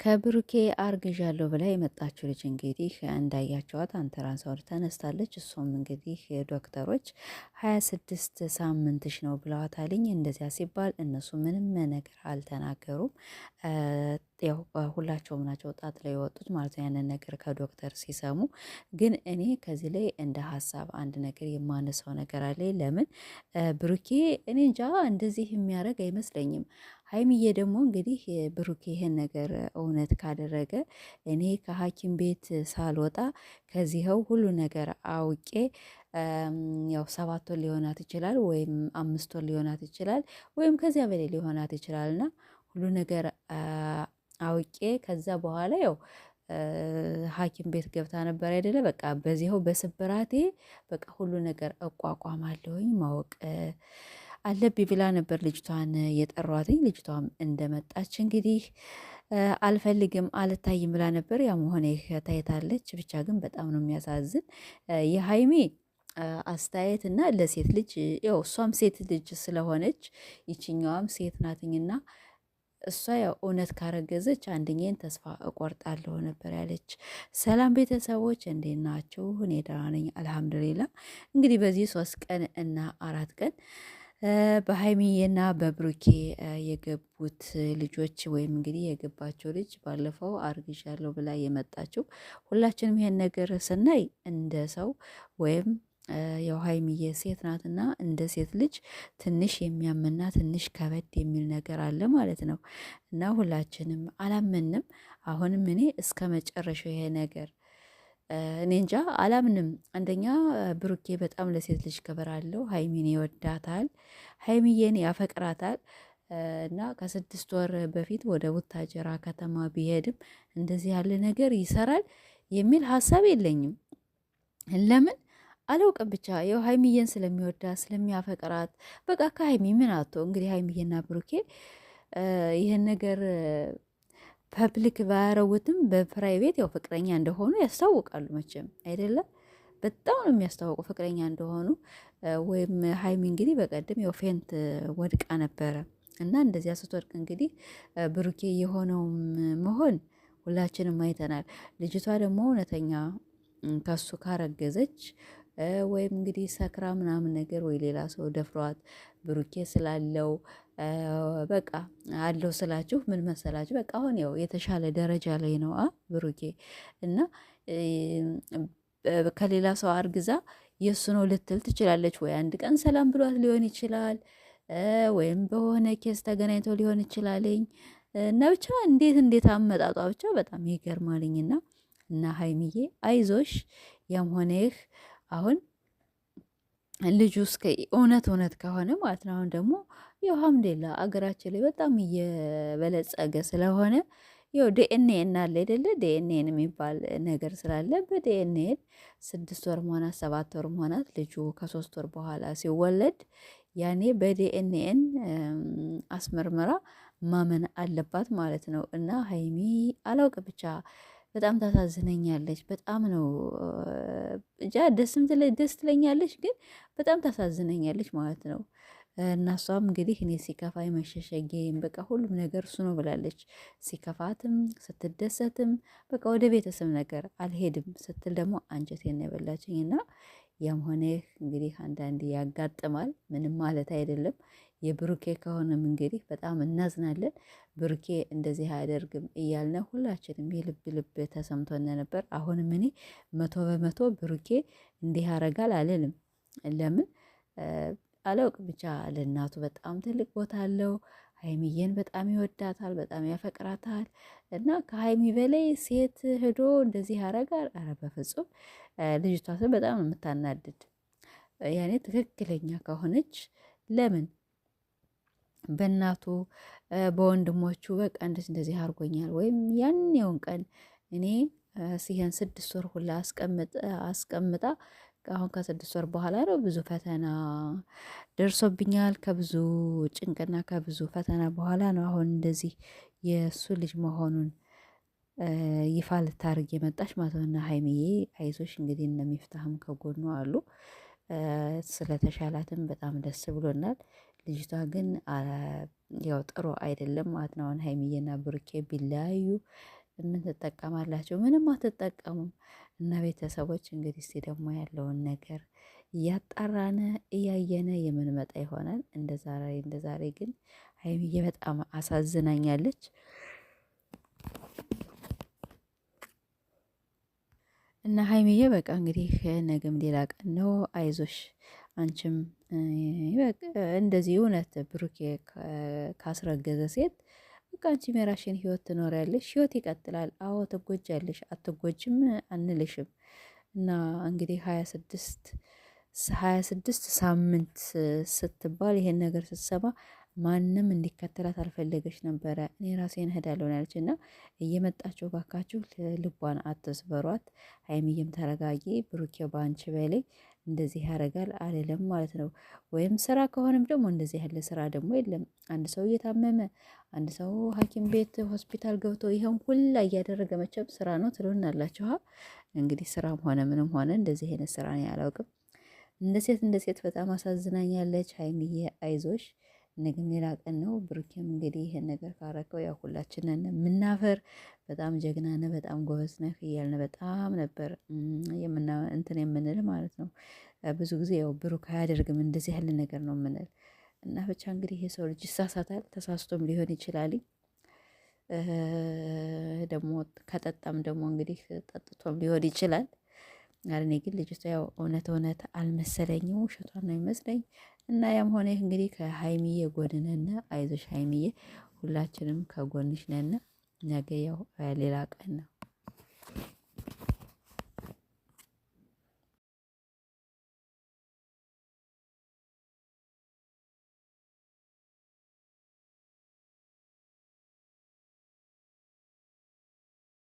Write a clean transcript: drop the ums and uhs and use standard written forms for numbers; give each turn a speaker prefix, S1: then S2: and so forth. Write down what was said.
S1: ከብሩኬ አርግዣለሁ ብላ የመጣችው ልጅ እንግዲህ እንዳያቸዋት አንተራንስ ተነስታለች። እሷም እንግዲህ ዶክተሮች 26 ሳምንትሽ ነው ብለዋታልኝ። እንደዚያ ሲባል እነሱ ምንም ነገር አልተናገሩም። ያው ሁላቸውም ናቸው ጣት ላይ የወጡት ማለት ነው፣ ያንን ነገር ከዶክተር ሲሰሙ። ግን እኔ ከዚህ ላይ እንደ ሀሳብ አንድ ነገር የማነሳው ነገር አለ። ለምን ብሩኬ እኔ እንጃ እንደዚህ የሚያደርግ አይመስለኝም። ሀይሚዬ ደግሞ እንግዲህ ብሩኬ ይሄን ነገር እውነት ካደረገ እኔ ከሐኪም ቤት ሳልወጣ ከዚህው ሁሉ ነገር አውቄ ያው 7 ወር ሊሆናት ይችላል፣ ወይም 5 ወር ሊሆናት ይችላል፣ ወይም ከዚያ በላይ ሊሆናት ይችላል እና ሁሉ ነገር አውቄ ከዛ በኋላ ያው ሐኪም ቤት ገብታ ነበር አይደለ? በቃ በዚህው በስብራቴ በቃ ሁሉ ነገር እቋቋማለሁኝ ማወቅ አለብኝ ብላ ነበር ልጅቷን የጠሯትኝ። ልጅቷም እንደመጣች እንግዲህ አልፈልግም አልታይም ብላ ነበር። ያ መሆኔ ታይታለች። ብቻ ግን በጣም ነው የሚያሳዝን የሀይሜ አስተያየት እና ለሴት ልጅ ያው እሷም ሴት ልጅ ስለሆነች ይችኛዋም ሴት ናትኝና እሷ ያው እውነት ካረገዘች አንደኛን ተስፋ እቆርጣለሁ ነበር ያለች። ሰላም ቤተሰቦች እንዴት ናችሁ? እኔ ደህና ነኝ አልሐምዱሊላ። እንግዲህ በዚህ 3 ቀን እና 4 ቀን በሀይሚዬና በብሩኬ የገቡት ልጆች ወይም እንግዲህ የገባቸው ልጅ ባለፈው አርግዣለሁ ብላ የመጣችው ሁላችንም ይሄን ነገር ስናይ እንደ ሰው ወይም ያው ሀይሚዬ ሴት ናትና እንደ ሴት ልጅ ትንሽ የሚያምና ትንሽ ከበድ የሚል ነገር አለ ማለት ነው። እና ሁላችንም አላመንም። አሁንም እኔ እስከ መጨረሻው ይሄ ነገር እኔ እንጃ አላምንም። አንደኛ ብሩኬ በጣም ለሴት ልጅ ክብር አለው። ሀይሚን ይወዳታል፣ ሀይሚዬን ያፈቅራታል። እና ከ6 ወር በፊት ወደ ቡታጀራ ከተማ ቢሄድም እንደዚህ ያለ ነገር ይሰራል የሚል ሀሳብ የለኝም። ለምን አላውቅም። ብቻ ያው ሀይሚዬን ስለሚወዳት ስለሚያፈቅራት በቃ ከሀይሚ ምን አቶ እንግዲህ ሀይሚዬና ብሩኬ ይህን ነገር ፐብሊክ ባያረጉትም በፕራይቬት ያው ፍቅረኛ እንደሆኑ ያስታውቃሉ። መቼም አይደለም በጣም ነው የሚያስታውቁ ፍቅረኛ እንደሆኑ። ወይም ሀይሚ እንግዲህ በቀደም ያው ፌንት ወድቃ ነበረ እና እንደዚያ ስትወድቅ እንግዲህ ብሩኬ የሆነውም መሆን ሁላችንም አይተናል። ልጅቷ ደግሞ እውነተኛ ከሱ ካረገዘች ወይም እንግዲህ ሰክራ ምናምን ነገር ወይ ሌላ ሰው ደፍሯት ብሩኬ ስላለው በቃ አለው ስላችሁ ምን መሰላችሁ? በቃ አሁን ያው የተሻለ ደረጃ ላይ ነው ብሩኬ እና ከሌላ ሰው አርግዛ የእሱ ነው ልትል ትችላለች። ወይ አንድ ቀን ሰላም ብሏት ሊሆን ይችላል፣ ወይም በሆነ ኬስ ተገናኝተው ሊሆን ይችላልኝ እና ብቻ እንዴት አመጣጧ ብቻ በጣም ይገርማልኝና እና ሀይሚዬ አይዞሽ ያም ሆነ ይህ አሁን ልጁ እስከ እውነት ከሆነ ማለት ነው። አሁን ደግሞ ያው ሀምዴላ አገራችን ላይ በጣም እየበለጸገ ስለሆነ ያው ዲኤንኤ አለ አይደለ? ዲኤንኤን የሚባል ነገር ስላለ በዲኤንኤን 6 ወር መሆናት 7 ወር መሆናት ልጁ ከ3 ወር በኋላ ሲወለድ ያኔ በዲኤንኤን አስመርምራ ማመን አለባት ማለት ነው። እና ሀይሚ አላውቅ ብቻ በጣም ታሳዝነኛለች። በጣም ነው እንጃ ደስ ትለኛለች፣ ግን በጣም ታሳዝነኛለች ማለት ነው። እና እሷም እንግዲህ እኔ ሲከፋኝ መሸሸጌም በቃ ሁሉም ነገር እሱ ነው ብላለች። ሲከፋትም ስትደሰትም በቃ ወደ ቤተሰብ ነገር አልሄድም ስትል ደግሞ አንጀቴን ነው የበላችኝ። እና ያም ሆነ እንግዲህ አንዳንዴ ያጋጥማል፣ ምንም ማለት አይደለም። የብሩኬ ከሆነም እንግዲህ በጣም እናዝናለን። ብሩኬ እንደዚህ አያደርግም እያልነ ሁላችንም የልብ ተሰምቶን ነበር። አሁንም እኔ 100% ብሩኬ እንዲህ ያረጋል አልልም። ለምን አላውቅ ብቻ ለእናቱ በጣም ትልቅ ቦታ አለው። ሀይሚዬን በጣም ይወዳታል፣ በጣም ያፈቅራታል። እና ከሀይሚ በላይ ሴት ሄዶ እንደዚህ ያረጋል? ኧረ በፍጹም። ልጅቷ በጣም ነው የምታናድድ። ያኔ ትክክለኛ ከሆነች ለምን በእናቱ በወንድሞቹ በቃ እንደዚህ አድርጎኛል ወይም ያንኛውን ቀን እኔ ሲሄን 6 ወር ሁላ አስቀምጣ አሁን ከ6 ወር በኋላ ነው ብዙ ፈተና ደርሶብኛል። ከብዙ ጭንቅና ከብዙ ፈተና በኋላ ነው አሁን እንደዚህ የእሱ ልጅ መሆኑን ይፋ ልታርግ የመጣች ማለት ነው። እና ሀይሚዬ አይዞሽ እንግዲህ እነሚፍታህም ከጎኑ አሉ። ስለተሻላትም በጣም ደስ ብሎናል። ልጅቷ ግን ያው ጥሩ አይደለም ማለት ነው። አሁን ሀይሚዬና ብሩኬ ቢለያዩ ምን ትጠቀማላችሁ? ምንም አትጠቀሙም። እና ቤተሰቦች እንግዲህ እስቲ ደግሞ ያለውን ነገር እያጣራነ እያየነ የምንመጣ ይሆናል። እንደ ዛሬ ግን ሀይሚዬ በጣም አሳዝናኛለች። እና ሀይሚዬ በቃ እንግዲህ ነገም ሌላ ቀን ነው። አይዞሽ አንቺም እንደዚህ እውነት ብሩኬ ካስረገዘ ሴት በቃ አንቺም የራሽን ህይወት ትኖሪያለሽ። ህይወት ይቀጥላል። አዎ ትጎጃለሽ፣ አትጎጅም አንልሽም። እና እንግዲህ 26 ሳምንት ስትባል ይሄን ነገር ስትሰማ ማንም እንዲከተላት አልፈለገች ነበረ። እኔ ራሴን እሄዳለሁ ያለች እና እየመጣችሁ ባካችሁ ልቧን አትስበሯት። ሀይሚዬም ተረጋጊ። ብሩኬ በአንቺ በላይ እንደዚህ ያደርጋል አልልም ማለት ነው። ወይም ስራ ከሆነም ደግሞ እንደዚህ ያለ ስራ ደግሞ የለም። አንድ ሰው እየታመመ አንድ ሰው ሐኪም ቤት ሆስፒታል ገብቶ ይሄን ሁላ እያደረገ መቼም ስራ ነው ትሉናላችሁ። እንግዲህ ስራም ሆነ ምንም ሆነ እንደዚህ አይነት ስራ ነው ያላውቅም። እንደ ሴት በጣም አሳዝናኛለች። ሀይሚዬ አይዞሽ፣ ነገም ሌላ ቀን ነው። ብሩኬም እንግዲህ ይሄን ነገር ካረከው ያው ሁላችንን የምናፈር በጣም ጀግና ነህ፣ በጣም ጎበዝ ነህ እያልን በጣም ነበር እንትን የምንል ማለት ነው። ብዙ ጊዜ ያው ብሩክ አያደርግም እንደዚህ ያለ ነገር ነው የምንል እና ብቻ እንግዲህ የሰው ልጅ ይሳሳታል፣ ተሳስቶም ሊሆን ይችላል። ደግሞ ከጠጣም ደግሞ እንግዲህ ጠጥቶም ሊሆን ይችላል። እኔ ግን ልጅቷ ያው እውነት አልመሰለኝም፣ ውሸቷን ነው ይመስለኝ። እና ያም ሆነ ይህ እንግዲህ ከሀይሚዬ ጎን ነን። አይዞሽ ሀይሚዬ፣ ሁላችንም ከጎንሽ ነን። ነገ ያው ሌላ ቀን ነው።